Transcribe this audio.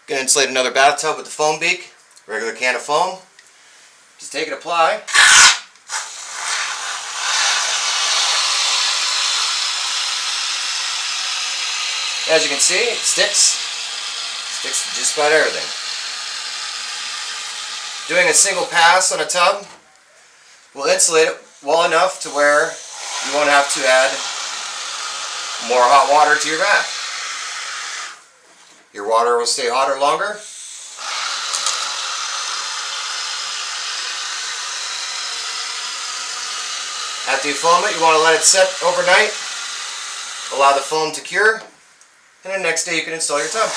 Gonna insulate another bathtub with the Foambeak, regular can of foam. Just take and apply. As you can see, it sticks to just about everything. Doing a single pass on a tub will insulate it well enough to where you won't have to add more hot water to your bath. Your water will stay hotter longer. After you foam it, you want to let it set overnight. Allow the foam to cure, and the next day you can install your tub.